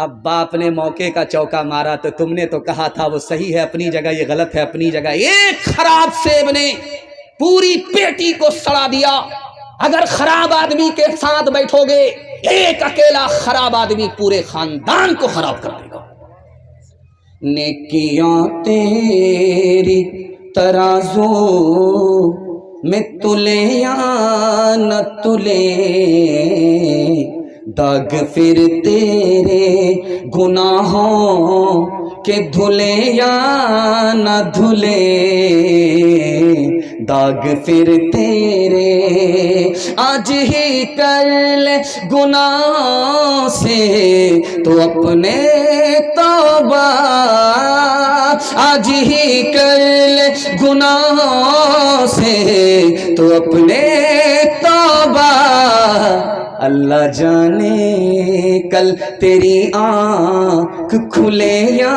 اب باپ نے موقع کا چوکا مارا تو تم نے تو کہا تھا وہ صحیح ہے اپنی جگہ، یہ غلط ہے اپنی جگہ. ایک خراب سیب نے پوری پیٹی کو سڑا دیا. اگر خراب آدمی کے ساتھ بیٹھو گے ایک اکیلا خراب آدمی پورے خاندان کو خراب کر دے گا. نیکیاں تیری ترازو میں تلے یا نہ تلے، داغ پھر تیرے گناہوں کے دھلے یا نہ دھلے، داغ پھر تیرے. آج ہی کر لے گناہ سے تو اپنے توبہ، آج ہی کر لے گناہ سے تو اپنے توبہ. اللہ جانے کل تیری آنکھ کھلے یا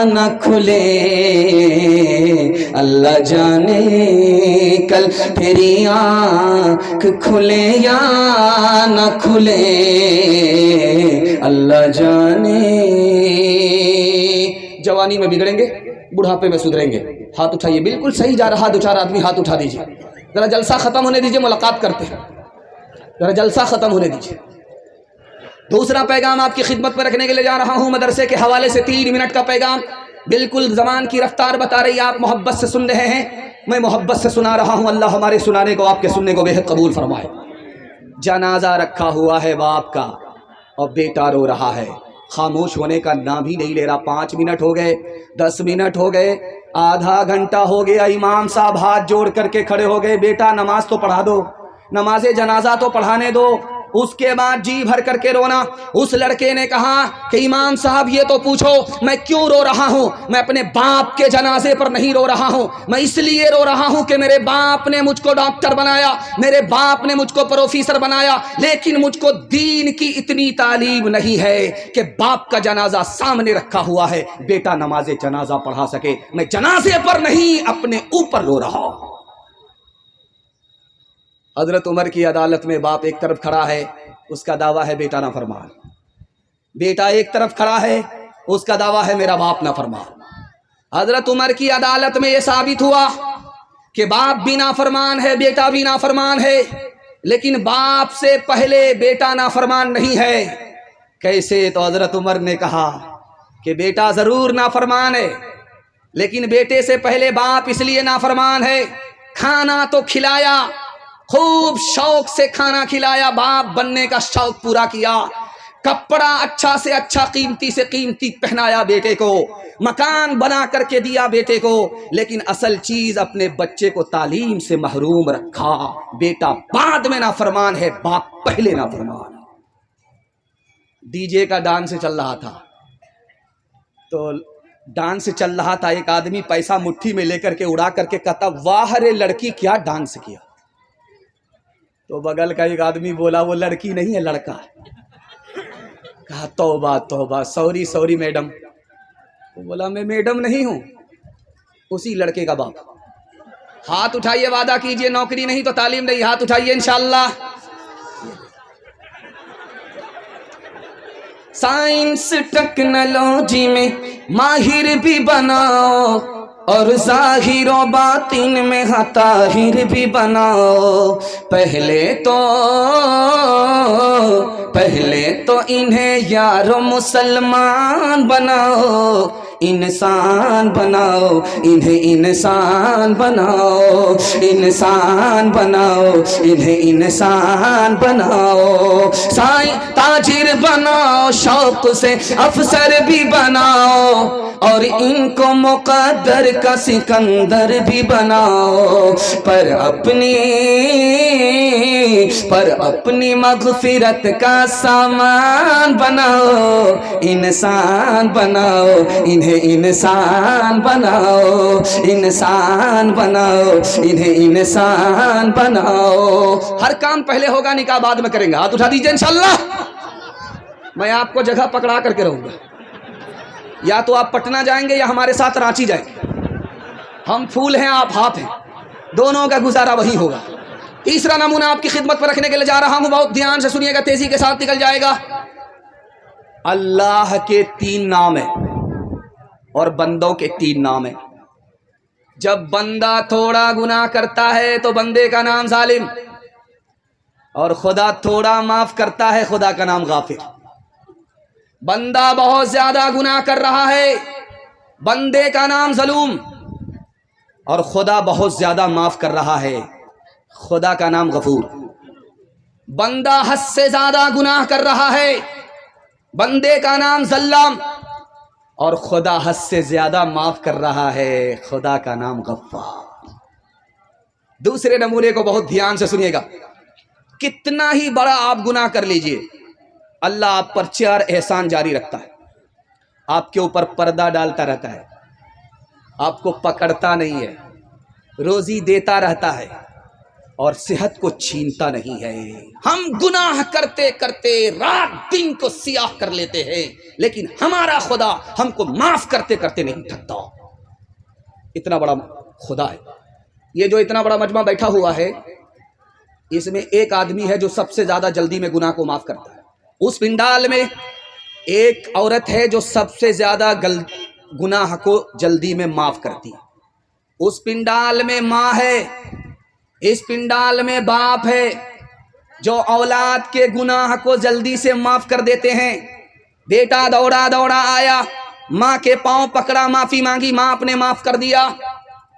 نہ کھلے، اللہ جانے کل تیری آنکھ کھلے یا نہ کھلے، اللہ جانے. جوانی میں بگڑیں گے بڑھاپے میں سدھریں گے. ہاتھ اٹھائیے، بالکل صحیح جا رہا. دو چار آدمی ہاتھ اٹھا دیجیے. ذرا جلسہ ختم ہونے دیجیے، ملاقات کرتے ہیں. ذرا جلسہ ختم ہونے دیجیے. دوسرا پیغام آپ کی خدمت میں رکھنے کے لیے جا رہا ہوں، مدرسے کے حوالے سے 3 منٹ کا پیغام. بالکل زمان کی رفتار بتا رہی ہے، آپ محبت سے سن رہے ہیں، میں محبت سے سنا رہا ہوں. اللہ ہمارے سنانے کو، آپ کے سننے کو بے حد قبول فرمائے. جنازہ رکھا ہوا ہے باپ کا اور بیٹا رو رہا ہے. خاموش ہونے کا نام ہی نہیں لے رہا. 5 منٹ ہو گئے، 10 منٹ ہو گئے، آدھا گھنٹہ ہو گیا. امام صاحب ہاتھ جوڑ کر کے کھڑے ہو گئے. بیٹا نماز تو پڑھا دو، نماز جنازہ تو پڑھانے دو. اس کے بعد جی بھر کر کے رونا. اس لڑکے نے کہا کہ امام صاحب یہ تو پوچھو میں کیوں رو رہا ہوں. میں اپنے باپ کے جنازے پر نہیں رو رہا ہوں، میں اس لیے رو رہا ہوں کہ میرے باپ نے مجھ کو ڈاکٹر بنایا، میرے باپ نے مجھ کو پروفیسر بنایا، لیکن مجھ کو دین کی اتنی تعلیم نہیں ہے کہ باپ کا جنازہ سامنے رکھا ہوا ہے بیٹا نماز جنازہ پڑھا سکے. میں جنازے پر نہیں اپنے اوپر رو رہا ہوں. حضرت عمر کی عدالت میں باپ ایک طرف کھڑا ہے، اس کا دعویٰ ہے بیٹا نافرمان. بیٹا ایک طرف کھڑا ہے، اس کا دعویٰ ہے میرا باپ نافرمان. حضرت عمر کی عدالت میں یہ ثابت ہوا کہ باپ بھی نافرمان ہے، بیٹا بھی نافرمان ہے، لیکن باپ سے پہلے بیٹا نافرمان نہیں ہے. کیسے؟ تو حضرت عمر نے کہا کہ بیٹا ضرور نافرمان ہے، لیکن بیٹے سے پہلے باپ اس لیے نافرمان ہے، کھانا تو کھلایا، خوب شوق سے کھانا کھلایا، باپ بننے کا شوق پورا کیا، کپڑا اچھا سے اچھا قیمتی سے قیمتی پہنایا بیٹے کو، مکان بنا کر کے دیا بیٹے کو، لیکن اصل چیز اپنے بچے کو تعلیم سے محروم رکھا. بیٹا بعد میں نافرمان ہے، باپ پہلے نافرمان ہے. ڈی جے کا ڈانس چل رہا تھا، تو ڈانس چل رہا تھا، ایک آدمی پیسہ مٹھی میں لے کر کے اڑا کر کے کہتا واہ رے لڑکی کیا ڈانس کیا. تو بغل کا ایک آدمی بولا وہ لڑکی نہیں ہے لڑکا. کہا توبہ توبہ، سوری سوری میڈم. وہ بولا میں میڈم نہیں ہوں، اسی لڑکے کا باپ. ہاتھ اٹھائیے، وعدہ کیجئے، نوکری نہیں تو تعلیم نہیں. ہاتھ اٹھائیے انشاءاللہ. سائنس ٹیکنالوجی میں ماہر بھی بناؤ اور ظاہر و باطن میں طاہر بھی بناؤ. پہلے تو انہیں یارو مسلمان بناؤ، انسان بناؤ، انہیں انسان بناؤ، انسان بناؤ، انہیں انسان بناؤ. تاجر بناؤ، شوق سے افسر بھی بناؤ، اور ان کو مقدر کا سکندر بھی بناؤ. پر اپنی مغفرت کا سامان بناؤ، انسان بناؤ، انہیں انسان بناؤ، انسان بناؤ، انہیں انسان بناؤ. ہر کام پہلے ہوگا، نکاح بعد میں کریں گے. ہاتھ اٹھا دیجئے انشاءاللہ. میں آپ کو جگہ پکڑا کر کے رہوں گا، یا تو آپ پٹنہ جائیں گے یا ہمارے ساتھ رانچی جائیں گے. ہم پھول ہیں، آپ ہاتھ ہیں، دونوں کا گزارا وہی ہوگا. تیسرا نمونہ آپ کی خدمت پر رکھنے کے لیے جا رہا ہوں، بہت دھیان سے سنیے گا، تیزی کے ساتھ نکل جائے گا. اللہ کے 3 نام ہیں اور بندوں کے 3 نام ہیں۔ جب بندہ تھوڑا گناہ کرتا ہے تو بندے کا نام ظالم، اور خدا تھوڑا معاف کرتا ہے، خدا کا نام غافر۔ بندہ بہت زیادہ گناہ کر رہا ہے، بندے کا نام ظلوم، اور خدا بہت زیادہ معاف کر رہا ہے، خدا کا نام غفور۔ بندہ حد سے زیادہ گناہ کر رہا ہے، بندے کا نام ظلام، اور خدا حد سے زیادہ معاف کر رہا ہے، خدا کا نام غفار۔ دوسرے نمونے کو بہت دھیان سے سنیے گا، کتنا ہی بڑا آپ گناہ کر لیجئے، اللہ آپ پر 4 احسان جاری رکھتا ہے۔ آپ کے اوپر پردہ ڈالتا رہتا ہے، آپ کو پکڑتا نہیں ہے، روزی دیتا رہتا ہے، اور صحت کو چھینتا نہیں ہے۔ ہم گناہ کرتے کرتے رات دن کو سیاہ کر لیتے ہیں، لیکن ہمارا خدا ہم کو معاف کرتے کرتے نہیں تھکتا۔ اتنا بڑا خدا ہے۔ یہ جو اتنا بڑا مجمع بیٹھا ہوا ہے، اس میں ایک آدمی ہے جو سب سے زیادہ جلدی میں گناہ کو معاف کرتا ہے۔ اس پنڈال میں ایک عورت ہے جو سب سے زیادہ گناہ کو جلدی میں معاف کرتی ہے۔ اس پنڈال میں ماں ہے، اس پنڈال میں باپ ہے جو اولاد کے گناہ کو جلدی سے معاف کر دیتے ہیں۔ بیٹا دوڑا دوڑا آیا، ماں کے پاؤں پکڑا، معافی مانگی، ماں اپنے معاف کر دیا۔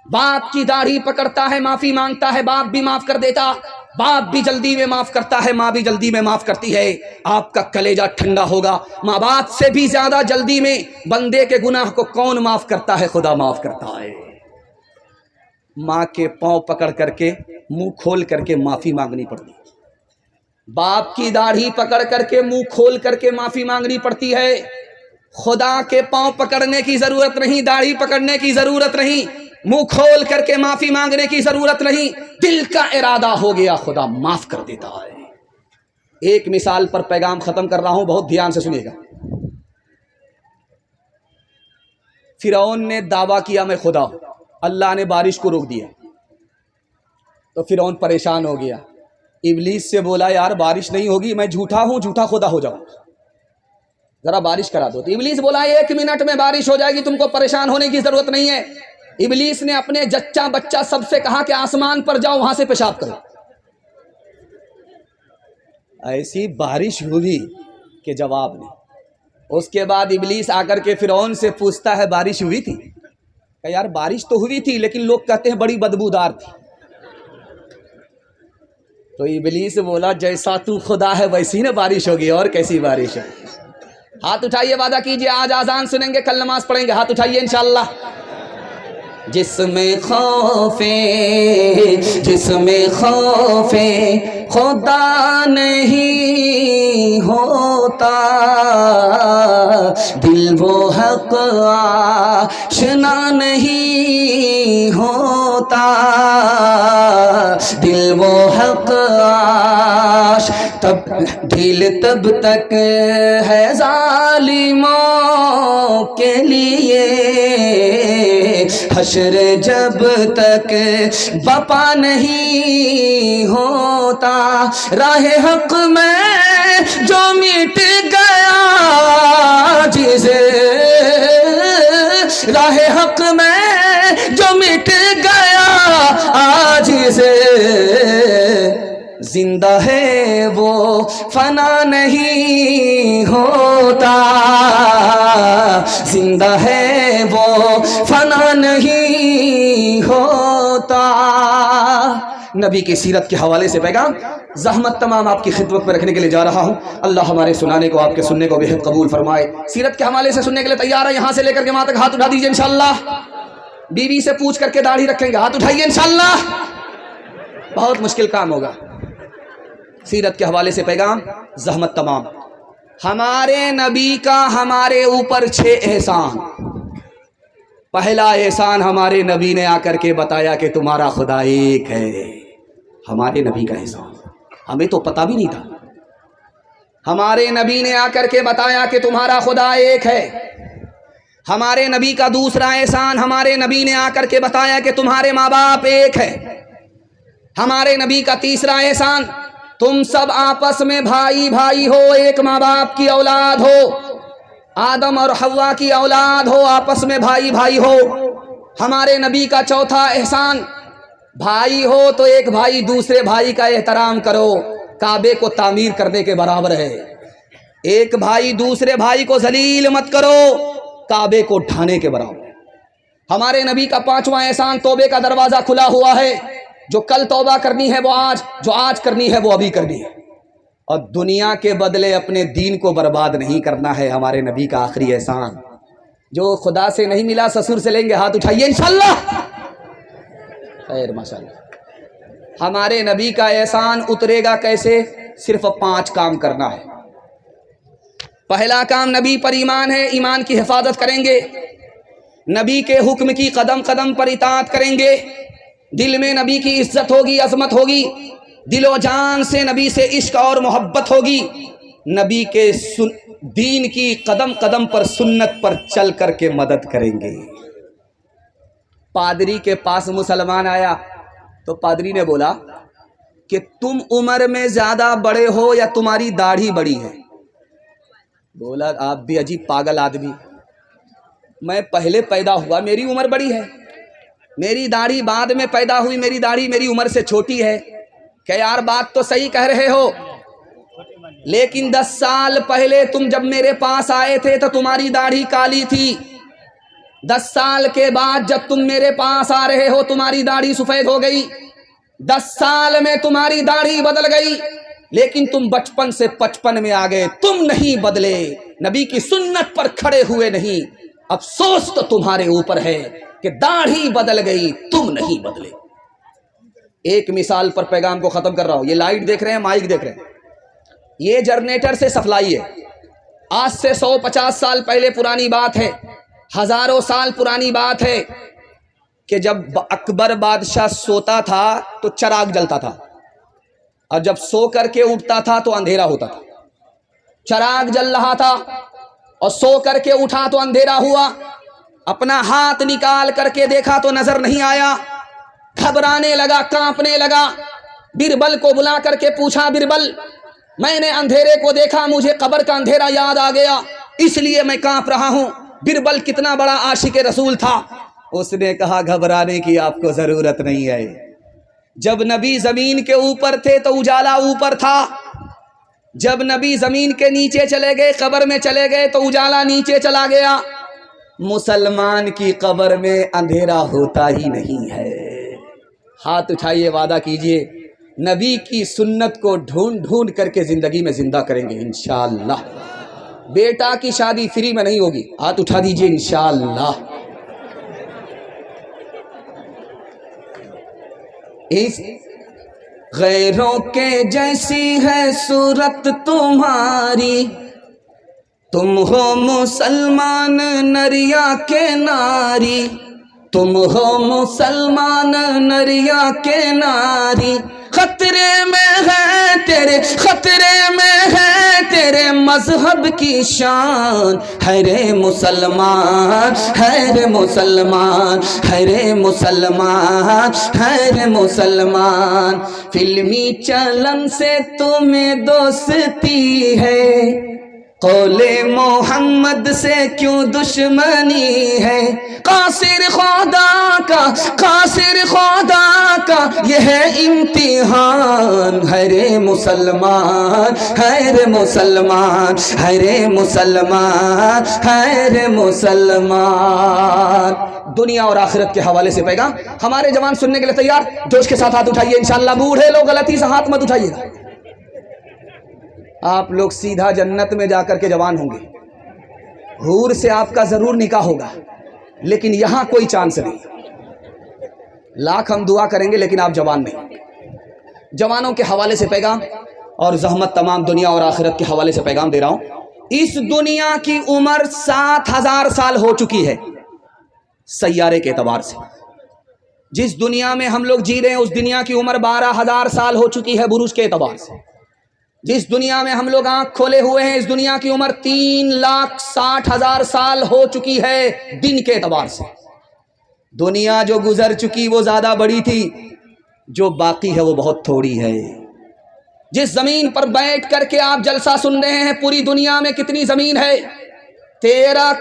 باپ کی داڑھی پکڑتا ہے، معافی مانگتا ہے، باپ بھی معاف کر دیتا۔ باپ بھی جلدی میں معاف کرتا ہے، ماں بھی جلدی میں معاف کرتی ہے۔ آپ کا کلیجہ ٹھنڈا ہوگا۔ ماں باپ سے بھی زیادہ جلدی میں بندے کے گناہ کو کون معاف کرتا ہے؟ خدا معاف کرتا ہے۔ ماں کے پاؤں پکڑ کر کے منہ کھول کر کے معافی مانگنی پڑتی ہے، باپ کی داڑھی پکڑ کر کے منہ کھول کر کے معافی مانگنی پڑتی ہے۔ خدا کے پاؤں پکڑنے کی ضرورت نہیں، داڑھی پکڑنے کی ضرورت نہیں، منہ کھول کر کے معافی مانگنے کی ضرورت نہیں، دل کا ارادہ ہو گیا خدا معاف کر دیتا ہے۔ ایک مثال پر پیغام ختم کر رہا ہوں، بہت دھیان سے سنیے گا۔ فرعون نے دعویٰ کیا میں خدا ہوں، اللہ نے بارش کو روک دیا تو فرعون پریشان ہو گیا، ابلیس سے بولا یار بارش نہیں ہوگی، میں جھوٹا ہوں، جھوٹا خدا ہو جاؤں، ذرا بارش کرا دو۔ تو ابلیس بولا 1 منٹ میں بارش ہو جائے گی، تم کو پریشان ہونے کی ضرورت نہیں ہے۔ ابلیس نے اپنے جچہ بچہ سب سے کہا کہ آسمان پر جاؤ، وہاں سے پیشاب کرو۔ ایسی بارش ہوئی کہ جواب نہیں۔ اس کے بعد ابلیس آ کر کے فرعون سے پوچھتا ہے بارش ہوئی تھی؟ کہ یار بارش تو ہوئی تھی، لیکن لوگ کہتے ہیں بڑی بدبودار تھی۔ تو ابلیس بولا جیسا تو خدا ہے ویسی نہ بارش ہوگی، اور کیسی بارش ہے؟ ہاتھ اٹھائیے، وعدہ کیجئے آج آذان سنیں گے، کل نماز پڑھیں گے، ہاتھ اٹھائیے انشاءاللہ۔ جس میں خوف خدا نہیں ہوتا، دل وہ حق آشنا نہیں ہوتا، دل وہ حق آش دل تب تک ہے ظالموں کے لیے، حشر جب تک بپا نہیں ہوتا، راہ حق میں جو مٹ گیا جسے، راہ حق میں جو مٹ گیا آج سے، زندہ ہے وہ فنا نہیں ہوتا، زندہ ہے وہ فنا نہیں ہوتا۔ نبی کی سیرت کے حوالے سے پیغام زحمت تمام آپ کی خدمت میں رکھنے کے لیے جا رہا ہوں۔ اللہ ہمارے سنانے کو، آپ کے سننے کو بہت قبول فرمائے۔ سیرت کے حوالے سے سننے کے لیے تیار ہے؟ یہاں سے لے کر کے وہاں تک ہاتھ اٹھا دیجئے انشاءاللہ۔ بیوی سے پوچھ کر کے داڑھی رکھیں گے، ہاتھ اٹھائیے انشاءاللہ۔ بہت مشکل کام ہوگا۔ سیرت کے حوالے سے پیغام زحمت تمام۔ ہمارے نبی کا ہمارے اوپر 6 احسان۔ پہلا احسان ہمارے نبی نے آ کر کے بتایا کہ تمہارا خدا ایک ہے۔ ہمارے نبی کا احسان ہمیں تو پتہ بھی نہیں تھا۔ ہمارے نبی نے آ کر کے بتایا کہ تمہارا خدا ایک ہے۔ ہمارے نبی کا دوسرا احسان، ہمارے نبی نے آ کر کے بتایا کہ تمہارے ماں باپ ایک ہے۔ ہمارے نبی کا تیسرا احسان، تم سب آپس میں بھائی بھائی ہو، ایک ماں باپ کی اولاد ہو۔ آدم اور حوا کی اولاد ہو، آپس میں بھائی بھائی ہو۔ ہمارے نبی کا چوتھا احسان، بھائی ہو تو ایک بھائی دوسرے بھائی کا احترام کرو، کعبے کو تعمیر کرنے کے برابر ہے۔ ایک بھائی دوسرے بھائی کو ذلیل مت کرو، کعبے کو ڈھانے کے برابر ہے۔ ہمارے نبی کا پانچواں احسان، توبے کا دروازہ کھلا ہوا ہے، جو کل توبہ کرنی ہے وہ آج، جو آج کرنی ہے وہ ابھی کرنی ہے، اور دنیا کے بدلے اپنے دین کو برباد نہیں کرنا ہے۔ ہمارے نبی کا آخری احسان، جو خدا سے نہیں ملا سسر سے لیں گے، ہاتھ اٹھائیے انشاءاللہ۔ خیر ماشاءاللہ۔ ہمارے نبی کا احسان اترے گا کیسے؟ صرف 5 کام کرنا ہے۔ پہلا کام، نبی پر ایمان ہے، ایمان کی حفاظت کریں گے، نبی کے حکم کی قدم قدم پر اطاعت کریں گے، دل میں نبی کی عزت ہوگی، عظمت ہوگی، دل و جان سے نبی سے عشق اور محبت ہوگی، نبی کے دین کی قدم قدم پر سنت پر چل کر کے مدد کریں گے۔ پادری کے پاس مسلمان آیا تو پادری نے بولا کہ تم عمر میں زیادہ بڑے ہو یا تمہاری داڑھی بڑی ہے؟ بولا آپ بھی عجیب پاگل آدمی، میں پہلے پیدا ہوا میری عمر بڑی ہے، میری داڑھی بعد میں پیدا ہوئی، میری داڑھی میری عمر سے چھوٹی ہے۔ کہ یار بات تو صحیح کہہ رہے ہو، لیکن 10 سال پہلے تم جب میرے پاس آئے تھے تو تمہاری داڑھی کالی تھی، 10 سال کے بعد جب تم میرے پاس آ رہے ہو تمہاری داڑھی سفید ہو گئی، 10 سال میں تمہاری داڑھی بدل گئی، لیکن تم بچپن سے 55 میں آ گئے، تم نہیں بدلے، نبی کی سنت پر کھڑے ہوئے نہیں۔ افسوس تو تمہارے اوپر ہے کہ داڑھی بدل گئی، تم نہیں بدلے۔ ایک مثال پر پیغام کو ختم کر رہا ہوں۔ یہ لائٹ دیکھ رہے ہیں، مائک دیکھ رہے ہیں، یہ جنریٹر سے سپلائی ہے۔ آج سے 150 سال پہلے پرانی بات ہے، ہزاروں سال پرانی بات ہے کہ جب اکبر بادشاہ سوتا تھا تو چراغ جلتا تھا، اور جب سو کر کے اٹھتا تھا تو اندھیرا ہوتا تھا۔ چراغ جل رہا تھا اور سو کر کے اٹھا تو اندھیرا ہوا، اپنا ہاتھ نکال کر کے دیکھا تو نظر نہیں آیا، گھبرانے لگا، کانپنے لگا، بربل کو بلا کر کے پوچھا، بربل میں نے اندھیرے کو دیکھا، مجھے قبر کا اندھیرا یاد آ گیا، اس لیے میں کانپ رہا ہوں۔ بربل کتنا بڑا عاشق رسول تھا، اس نے کہا گھبرانے کی آپ کو ضرورت نہیں ہے، جب نبی زمین کے اوپر تھے تو اجالا اوپر تھا، جب نبی زمین کے نیچے چلے گئے، قبر میں چلے گئے تو اجالا نیچے چلا گیا۔ مسلمان کی قبر میں اندھیرا ہوتا ہی نہیں ہے۔ ہاتھ اٹھائیے، وعدہ کیجئے نبی کی سنت کو ڈھونڈ ڈھونڈ کر کے زندگی میں زندہ کریں گے انشاءاللہ۔ بیٹا کی شادی فری میں نہیں ہوگی، ہاتھ اٹھا دیجئے انشاءاللہ۔ اس غیروں کے جیسی ہے صورت تمہاری، تم ہو مسلمان نریا کے ناری، تم ہو مسلمان نریا کے ناری، خطرے میں ہے تیرے، خطرے میں ہے تیرے مذہب کی شان، ہے رے مسلمان، ہے رے مسلمان، ہے رے مسلمان، ہے رے مسلمان۔ فلمی چلن سے تمہیں دوستی ہے، قول محمد سے کیوں دشمنی ہے، قاصر خدا کا، قاصر خدا کا یہ ہے امتحان، ہے رے مسلمان، ہے رے مسلمان، ہے رے مسلمان، ہے رے مسلمان۔ دنیا اور آخرت کے حوالے سے پیغام ہمارے جوان سننے کے لیے تیار؟ جوش کے ساتھ ہاتھ اٹھائیے انشاءاللہ۔ بوڑھے لوگ غلطی سے ہاتھ مت اٹھائیے گا، آپ لوگ سیدھا جنت میں جا کر کے جوان ہوں گے، حور سے آپ کا ضرور نکاح ہوگا، لیکن یہاں کوئی چانس نہیں۔ لاکھ ہم دعا کریں گے لیکن آپ جوان نہیں۔ جوانوں کے حوالے سے پیغام اور زحمت تمام دنیا اور آخرت کے حوالے سے پیغام دے رہا ہوں۔ اس دنیا کی عمر 7000 سال ہو چکی ہے سیارے کے اعتبار سے۔ جس دنیا میں ہم لوگ جی رہے ہیں اس دنیا کی عمر 12000 سال ہو چکی ہے برج کے اعتبار سے۔ جس دنیا میں ہم لوگ آنکھ کھولے ہوئے ہیں اس دنیا کی عمر 3,60,000 سال ہو چکی ہے دن کے اعتبار سے۔ دنیا جو گزر چکی وہ زیادہ بڑی تھی، جو باقی ہے وہ بہت تھوڑی ہے۔ جس زمین پر بیٹھ کر کے آپ جلسہ سن رہے ہیں پوری دنیا میں کتنی زمین ہے؟ 13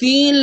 3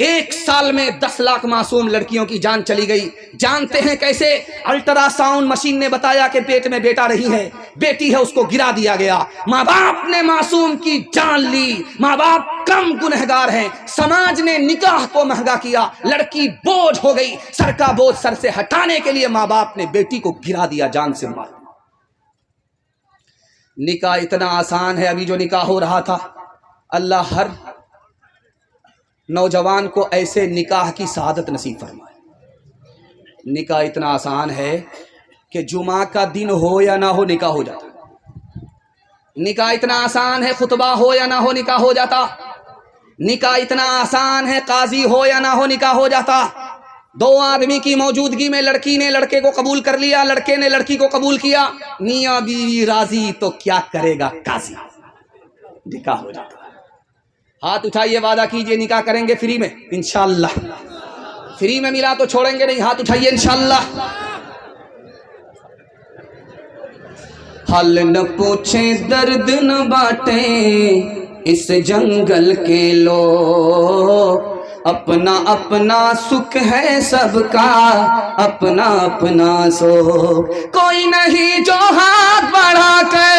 1 سال میں 10 لاکھ معصوم لڑکیوں کی جان چلی گئی. جانتے ہیں کیسے؟ الٹرا ساؤنڈ مشین نے بتایا کہ پیٹ میں بیٹا رہی ہے، بیٹی ہے، اس کو گرا دیا گیا. ماں باپ نے معصوم کی جان لی. ماں باپ کم گنہگار ہیں. سماج نے نکاح کو مہنگا کیا، لڑکی بوجھ ہو گئی. سر کا بوجھ سر سے ہٹانے کے لیے ماں باپ نے بیٹی کو گرا دیا، جان سے مار. نکاح اتنا آسان ہے. ابھی جو نکاح ہو رہا تھا، اللہ ہر نوجوان کو ایسے نکاح کی سعادت نصیب فرمائے. نکاح اتنا آسان ہے کہ جمعہ کا دن ہو یا نہ ہو نکاح ہو جاتا. نکاح اتنا آسان ہے، خطبہ ہو یا نہ ہو نکاح ہو جاتا. نکاح اتنا آسان ہے، قاضی ہو یا نہ ہو نکاح ہو جاتا. 2 آدمی کی موجودگی میں لڑکی نے لڑکے کو قبول کر لیا، لڑکے نے لڑکی کو قبول کیا، میاں بیوی راضی تو کیا کرے گا قاضی، نکاح ہو جاتا. ہاتھ اٹھائیے، وعدہ کیجئے نکاح کریں گے فری میں انشاءاللہ. فری میں ملا تو چھوڑیں گے نہیں. ہاتھ اٹھائیے انشاءاللہ. حل نہ پوچھیں درد نہ بانٹیں اس جنگل کے لوگ، اپنا اپنا سکھ ہے سب کا، اپنا اپنا سوگ. کوئی نہیں جو ہاتھ بڑھا کر،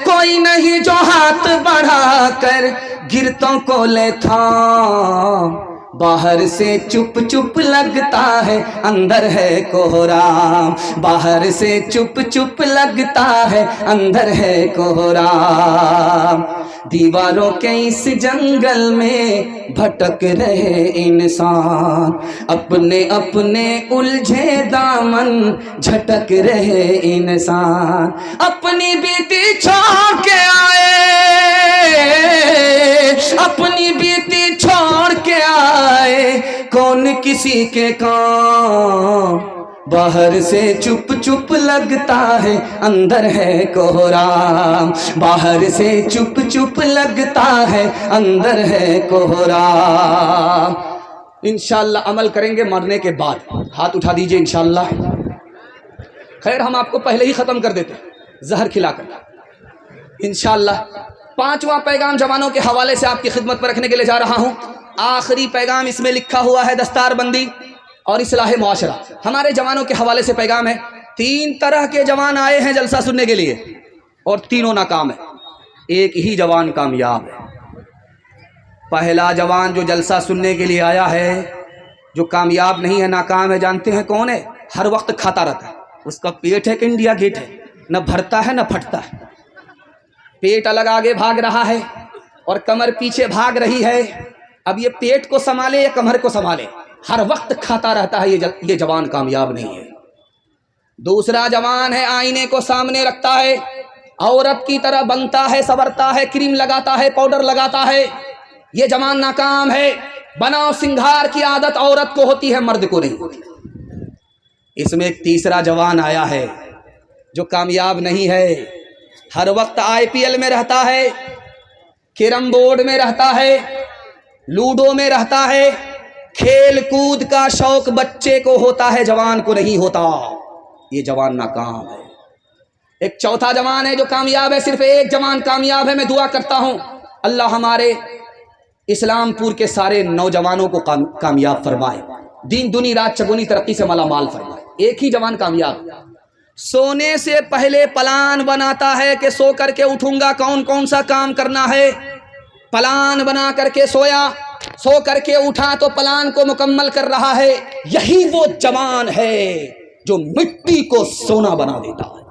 کوئی نہیں جو ہاتھ بڑھا کر گرتوں کو لے تھام. باہر سے چپ چپ لگتا ہے اندر ہے کوہرام، باہر سے چپ چپ لگتا ہے اندر ہے کوہرام. دیواروں کے اس جنگل میں بھٹک رہے انسان، اپنے اپنے الجھے دامن جھٹک رہے انسان. اپنی بیٹی چھوڑ کے آئے، اپنی بیٹی چھوڑ کے آئے، کون کسی کے کام. باہر سے چپ چپ لگتا ہے اندر ہے کوہرام، باہر سے چپ چپ لگتا ہے اندر ہے کوہرام. انشاءاللہ عمل کریں گے مرنے کے بعد. ہاتھ اٹھا دیجئے انشاءاللہ. خیر ہم آپ کو پہلے ہی ختم کر دیتے زہر کھلا کر انشاءاللہ. 5واں پیغام جوانوں کے حوالے سے آپ کی خدمت پر رکھنے کے لیے جا رہا ہوں. آخری پیغام اس میں لکھا ہوا ہے دستار بندی اور اصلاح معاشرہ. ہمارے جوانوں کے حوالے سے پیغام ہے. 3 طرح کے جوان آئے ہیں جلسہ سننے کے لیے اور تینوں ناکام ہیں. ایک ہی جوان کامیاب ہے. پہلا جوان جو جلسہ سننے کے لیے آیا ہے، جو کامیاب نہیں ہے، ناکام ہے، جانتے ہیں کون ہے؟ ہر وقت کھاتا رہتا ہے. اس کا پیٹ ہے کہ انڈیا گیٹ ہے، نہ بھرتا ہے نہ پھٹتا ہے. پیٹ الگ آگے بھاگ رہا ہے اور کمر پیچھے بھاگ رہی ہے. اب یہ پیٹ کو سنبھالے یا کمر کو سنبھالے؟ ہر وقت کھاتا رہتا ہے. یہ جوان کامیاب نہیں ہے. دوسرا جوان ہے، آئینے کو سامنے رکھتا ہے، عورت کی طرح بنتا ہے، سنورتا ہے، کریم لگاتا ہے، پاؤڈر لگاتا ہے. یہ جوان ناکام ہے. بناؤ سنگھار کی عادت عورت کو ہوتی ہے، مرد کو نہیں ہوتی. اس میں ایک تیسرا جوان آیا ہے جو کامیاب نہیں ہے. ہر وقت IPL میں رہتا ہے، کیرم بورڈ میں رہتا ہے، لوڈو میں رہتا ہے. کھیل کود کا شوق بچے کو ہوتا ہے، جوان کو نہیں ہوتا. یہ جوان ناکام ہے. ایک چوتھا جوان ہے جو کامیاب ہے. صرف ایک جوان کامیاب ہے. میں دعا کرتا ہوں اللہ ہمارے اسلام پور کے سارے نوجوانوں کو کامیاب فرمائے، دین دنی رات چگنی ترقی سے مالا مال فرمائے. ایک ہی جوان کامیاب. سونے سے پہلے پلان بناتا ہے کہ سو کر کے اٹھوں گا، کون کون سا کام کرنا ہے. پلان بنا کر کے سویا، سو کر کے اٹھا تو پلان کو مکمل کر رہا ہے. یہی وہ جوان ہے جو مٹی کو سونا بنا دیتا ہے.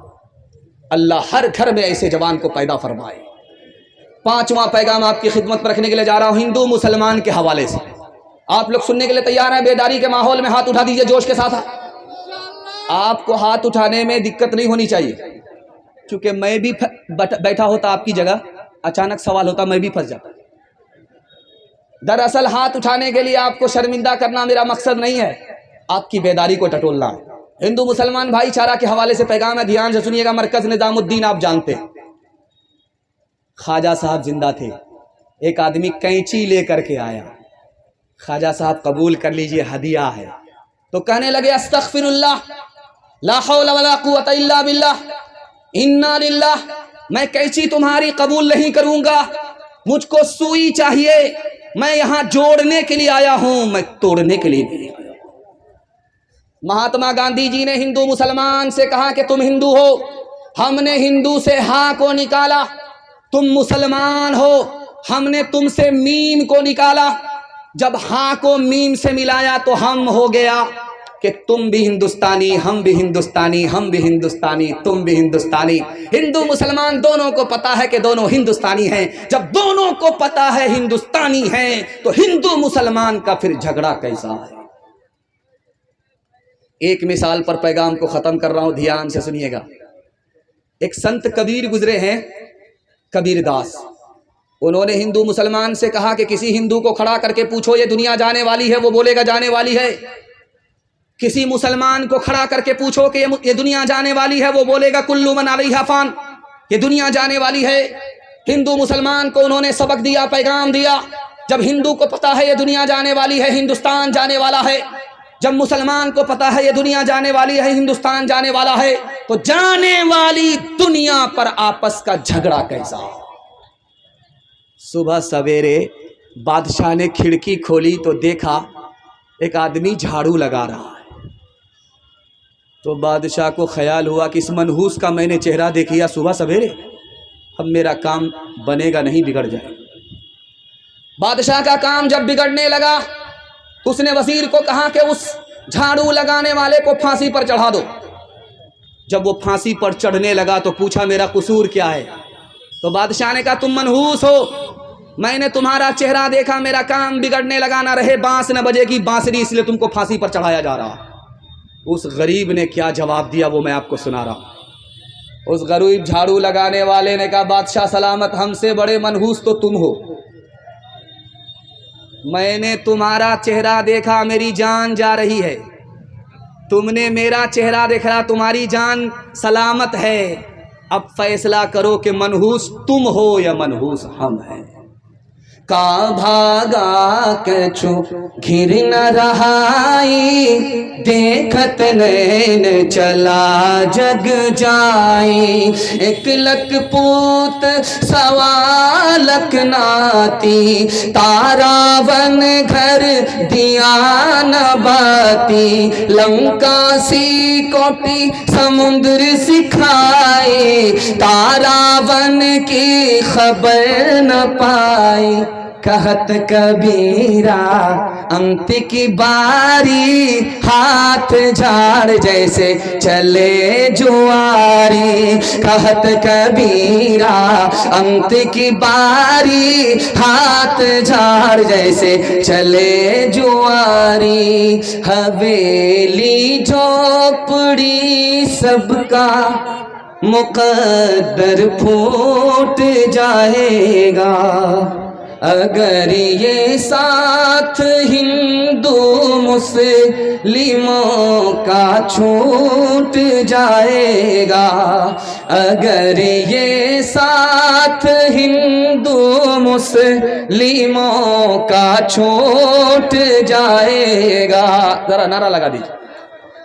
اللہ ہر گھر میں ایسے جوان کو پیدا فرمائے. 5واں پیغام آپ کی خدمت پر رکھنے کے لیے جا رہا ہوں ہندو مسلمان کے حوالے سے. آپ لوگ سننے کے لیے تیار ہیں؟ بیداری کے ماحول میں ہاتھ اٹھا دیجئے جوش کے ساتھ. آپ کو ہاتھ اٹھانے میں دقت نہیں ہونی چاہیے، کیونکہ میں بھی بیٹھا ہوتا آپ کی جگہ، اچانک سوال ہوتا میں بھی پھنس جاتا. دراصل ہاتھ اٹھانے کے لیے آپ کو شرمندہ کرنا میرا مقصد نہیں ہے، آپ کی بیداری کو ٹٹولنا ہے. ہندو مسلمان بھائی چارہ کے حوالے سے پیغام ہے، دھیان سے سنیے گا. مرکز نظام الدین آپ جانتے ہیں، خواجہ صاحب زندہ تھے. ایک آدمی کینچی لے کر کے آیا. خواجہ صاحب قبول کر لیجئے ہدیہ ہے. تو کہنے لگے استغفر اللہ، لا حول ولا قوت الا باللہ، انا للہ. میں کینچی تمہاری قبول نہیں کروں گا. مجھ کو سوئی چاہیے، میں یہاں جوڑنے کے لیے آیا ہوں، میں توڑنے کے لیے نہیں آیا۔ مہاتما گاندھی جی نے ہندو مسلمان سے کہا کہ تم ہندو ہو، ہم نے ہندو سے ہاں کو نکالا، تم مسلمان ہو، ہم نے تم سے میم کو نکالا، جب ہاں کو میم سے ملایا تو ہم ہو گیا کہ تم بھی ہندوستانی، ہم بھی ہندوستانی، ہم بھی ہندوستانی، تم بھی ہندوستانی۔ ہندو مسلمان دونوں کو پتا ہے کہ دونوں ہندوستانی ہیں، جب دونوں کو پتا ہے ہندوستانی ہیں تو ہندو مسلمان کا پھر جھگڑا کیسا ہے؟ ایک مثال پر پیغام کو ختم کر رہا ہوں، دھیان سے سنیے گا۔ ایک سنت کبیر گزرے ہیں، کبیر داس، انہوں نے ہندو مسلمان سے کہا کہ کسی ہندو کو کھڑا کر کے پوچھو یہ دنیا جانے والی ہے، وہ بولے گا جانے والی ہے۔ کسی مسلمان کو کھڑا کر کے پوچھو کہ یہ دنیا جانے والی ہے، وہ بولے گا کلو من علیہا فان، یہ دنیا جانے والی ہے۔ ہندو مسلمان کو انہوں نے سبق دیا، پیغام دیا، جب ہندو کو پتا ہے یہ دنیا جانے والی ہے، ہندوستان جانے والا ہے، جب مسلمان کو پتا ہے یہ دنیا جانے والی ہے، ہندوستان جانے والا ہے، تو جانے والی دنیا پر آپس کا جھگڑا کیسا؟ صبح سویرے بادشاہ نے کھڑکی کھولی تو دیکھا ایک آدمی جھاڑو لگا رہا ہے، تو بادشاہ کو خیال ہوا کہ اس منحوس کا میں نے چہرہ دیکھیا صبح سویرے، اب میرا کام بنے گا نہیں، بگڑ جائے۔ بادشاہ کا کام جب بگڑنے لگا تو اس نے وزیر کو کہا کہ اس جھاڑو لگانے والے کو پھانسی پر چڑھا دو۔ جب وہ پھانسی پر چڑھنے لگا تو پوچھا میرا قصور کیا ہے؟ تو بادشاہ نے کہا تم منحوس ہو، میں نے تمہارا چہرہ دیکھا، میرا کام بگڑنے لگا، نہ رہے بانس نہ بجے گی بانسری، اس لیے تم کو پھانسی پر چڑھایا جا رہا۔ اس غریب نے کیا جواب دیا وہ میں آپ کو سنا رہا ہوں۔ اس غریب جھاڑو لگانے والے نے کہا بادشاہ سلامت، ہم سے بڑے منحوس تو تم ہو، میں نے تمہارا چہرہ دیکھا، میری جان جا رہی ہے، تم نے میرا چہرہ دیکھا، تمہاری جان سلامت ہے، اب فیصلہ کرو کہ منحوس تم ہو یا منحوس ہم ہیں۔ کا بھاگا کچھو گھر نہ رہائی، دیکھت نین چلا جگ جائی، ایک لک پوت سوا لک ناتی، تارا ون گھر دیا نہ باتی، لنکا سی کوٹی سمندر سکھائی، تارا ون کی خبر نہ پائی، کہت کبیرہ انت کی باری، ہاتھ جھاڑ جیسے چلے جواری، کہت کبیرہ انت کی باری، ہاتھ جھاڑ جیسے چلے جواری، حویلی جھوپڑی سب کا مقدر پھوٹ جائے گا، اگر یہ ساتھ ہندو مسلموں کا چھوٹ جائے گا، اگر یہ ساتھ ہندو مسلموں کا چھوٹ جائے گا، ذرا نعرہ لگا دیجیے،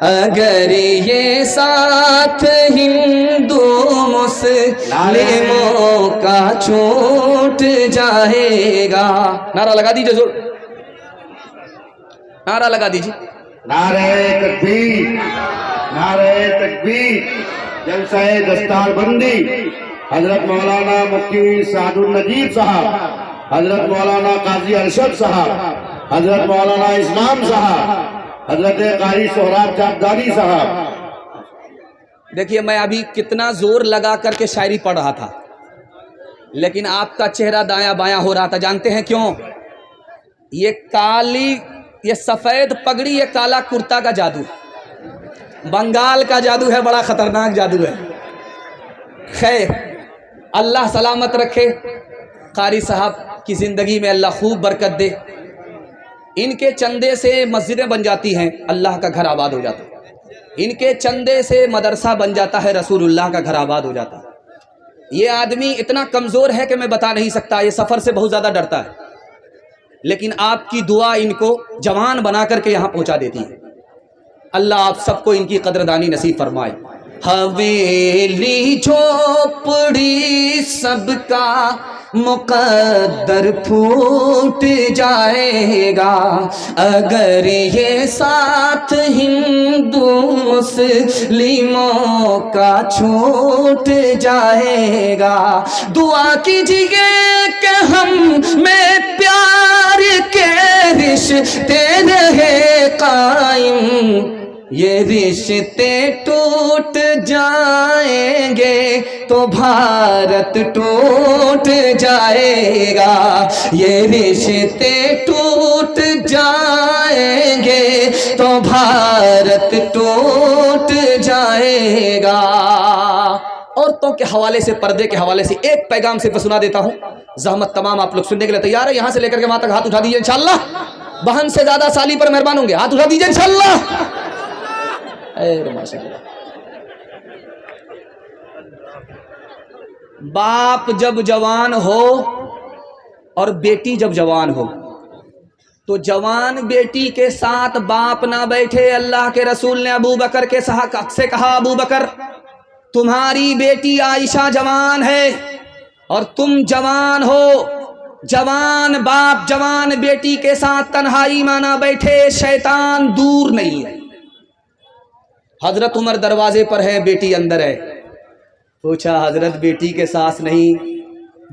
اگر یہ ساتھ ہندو مسلموں کا چھوٹ جائے گا، نعرہ لگا دیجیے، ضرور نعرہ لگا دیجیے، نعرہ تکبیر، نعرہ تکبیر۔ جلسہ دستار بندی حضرت مولانا مفتی سعد النجیب صاحب، حضرت مولانا قاضی ارشد صاحب، حضرت مولانا اسلام صاحب، حضرت قاری سہراب چاپداری صاحب۔ دیکھیے میں ابھی کتنا زور لگا کر کے شاعری پڑھ رہا تھا، لیکن آپ کا چہرہ دایاں بایاں ہو رہا تھا، جانتے ہیں کیوں؟ یہ کالی، یہ سفید پگڑی، یہ کالا کرتا کا جادو، بنگال کا جادو ہے، بڑا خطرناک جادو ہے۔ خیر اللہ سلامت رکھے، قاری صاحب کی زندگی میں اللہ خوب برکت دے، ان کے چندے سے مسجدیں بن جاتی ہیں، اللہ کا گھر آباد ہو جاتا ہے، ان کے چندے سے مدرسہ بن جاتا ہے، رسول اللہ کا گھر آباد ہو جاتا ہے۔ یہ آدمی اتنا کمزور ہے کہ میں بتا نہیں سکتا، یہ سفر سے بہت زیادہ ڈرتا ہے، لیکن آپ کی دعا ان کو جوان بنا کر کے یہاں پہنچا دیتی ہے۔ اللہ آپ سب کو ان کی قدردانی نصیب فرمائے۔ حویلی جھوپڑی سب کا مقدر پھوٹ جائے گا اگر یہ ساتھ ہندو مسلموں کا چھوٹ جائے گا۔ دعا کیجیے کہ ہم میں پیار کے رشتے رہے قائم، یہ رشتے ٹوٹ جائیں گے تو بھارت ٹوٹ جائے گا، یہ رشتے ٹوٹ جائیں گے تو بھارت ٹوٹ جائے گا۔ عورتوں کے حوالے سے، پردے کے حوالے سے ایک پیغام صرف سنا دیتا ہوں، زحمت تمام آپ لوگ سننے کے لیے تیار ہے؟ یہاں سے لے کر کے وہاں تک ہاتھ اٹھا دیجیے انشاءاللہ۔ بہن سے زیادہ سالی پر مہربان ہوں گے، ہاتھ اٹھا دیجیے انشاءاللہ۔ باپ جب جوان ہو اور بیٹی جب جوان ہو تو جوان بیٹی کے ساتھ باپ نہ بیٹھے۔ اللہ کے رسول نے ابو بکر کے سے کہا، ابو بکر تمہاری بیٹی عائشہ جوان ہے اور تم جوان ہو، جوان باپ جوان بیٹی کے ساتھ تنہائی میں نہ بیٹھے، شیطان دور نہیں ہے۔ حضرت عمر دروازے پر ہے، بیٹی اندر ہے۔ پوچھا حضرت بیٹی کے ساس نہیں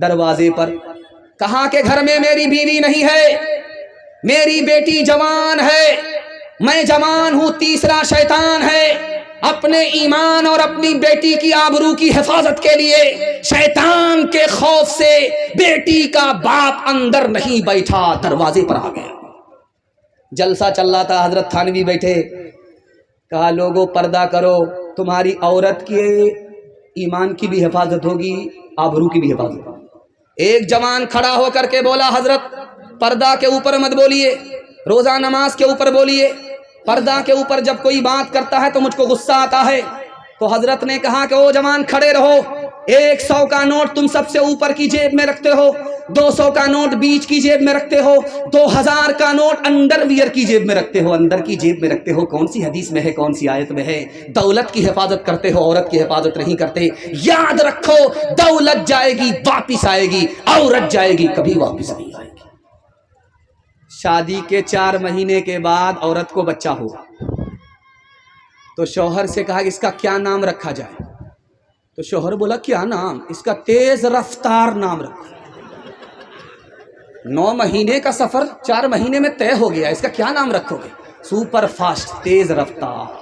دروازے پر؟ کہا کہ گھر میں میری بیوی نہیں ہے، میری بیٹی جوان ہے، میں جوان ہوں۔ تیسرا شیطان ہے، اپنے ایمان اور اپنی بیٹی کی آبرو کی حفاظت کے لیے شیطان کے خوف سے بیٹی کا باپ اندر نہیں بیٹھا، دروازے پر آ گیا۔ جلسہ چل رہا تھا، حضرت تھانوی بیٹھے، کہا لوگوں پردہ کرو، تمہاری عورت کے ایمان کی بھی حفاظت ہوگی، آبرو کی بھی حفاظت ہوگی۔ ایک جوان کھڑا ہو کر کے بولا، حضرت پردہ کے اوپر مت بولیے، روزہ نماز کے اوپر بولیے، پردہ کے اوپر جب کوئی بات کرتا ہے تو مجھ کو غصہ آتا ہے۔ تو حضرت نے کہا کہ او جوان کھڑے رہو، 100 کا نوٹ تم سب سے اوپر کی جیب میں رکھتے ہو، 200 کا نوٹ بیچ کی جیب میں رکھتے ہو، 2000 کا نوٹ انڈر ویئر کی جیب میں رکھتے ہو، اندر کی جیب میں رکھتے ہو۔ کون سی حدیث میں ہے، کون سی آیت میں ہے؟ دولت کی حفاظت کرتے ہو، عورت کی حفاظت نہیں کرتے۔ یاد رکھو، دولت جائے گی واپس آئے گی، عورت جائے گی کبھی واپس نہیں آئے گی۔ شادی کے 4 مہینے کے بعد عورت کو بچہ ہوا تو شوہر سے کہا کہ اس کا کیا نام رکھا جائے؟ تو شوہر بولا کیا نام؟ اس کا تیز رفتار نام رکھو۔ 9 مہینے کا سفر 4 مہینے میں طے ہو گیا، اس کا کیا نام رکھو گے؟ سپر فاسٹ، تیز رفتار۔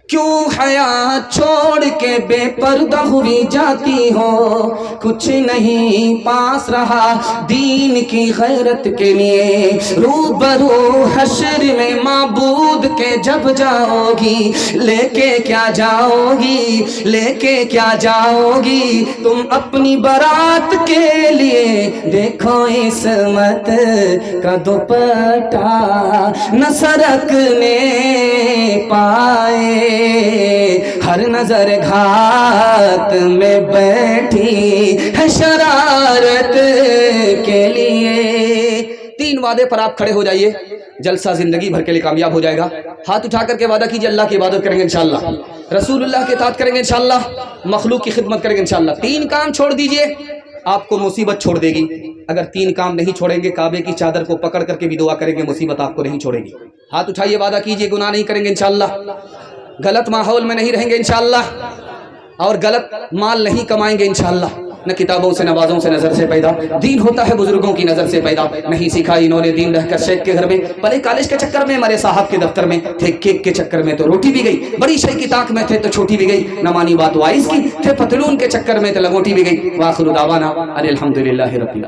کیوں حیا چھوڑ کے بے پردہ ہوئی جاتی ہو، کچھ نہیں پاس رہا دین کی غیرت کے لیے، روبرو حشر میں معبود کے جب جاؤ گی، لے کے کیا جاؤ گی، لے کے کیا جاؤ گی تم اپنی برات کے لیے؟ دیکھو عصمت کا دوپٹہ نہ سرکنے پائے، ہر نظر گھات میں بیٹھی ہے شرارت کے لیے۔ 3 وعدے پر آپ کھڑے ہو جائیے، جلسہ زندگی بھر کے لیے کامیاب ہو جائے گا۔ ہاتھ اٹھا کر کے وعدہ کیجیے، اللہ کی عبادت کریں گے انشاءاللہ، رسول اللہ کی اطاعت کریں گے انشاءاللہ، مخلوق کی خدمت کریں گے انشاءاللہ۔ 3 کام چھوڑ دیجئے، آپ کو مصیبت چھوڑ دے گی۔ اگر 3 کام نہیں چھوڑیں گے، کعبے کی چادر کو پکڑ کر کے بھی دعا کریں گے، مصیبت آپ کو نہیں چھوڑے گی۔ ہاتھ اٹھائیے، وعدہ کیجئے، گناہ نہیں کریں گے انشاءاللہ، غلط ماحول میں نہیں رہیں گے انشاءاللہ، اور غلط مال نہیں کمائیں گے انشاءاللہ۔ نہ کتابوں سے نوازوں سے نظر سے پیدا، دین ہوتا ہے بزرگوں کی نظر سے پیدا۔ نہیں سیکھا انہوں نے دین رہ کر شیخ کے گھر میں، پڑھے کالج کے چکر میں، مرے صاحب کے دفتر میں، تھے کیک کے چکر میں تو روٹی بھی گئی، بڑی شے کی طاق میں تھے تو چھوٹی بھی گئی، نہ مانی بات وائز کی، تھے پتلون کے چکر میں تو لنگوٹی بھی گئی۔ وآخر دعوانا ان الحمدللہ رب العالمین۔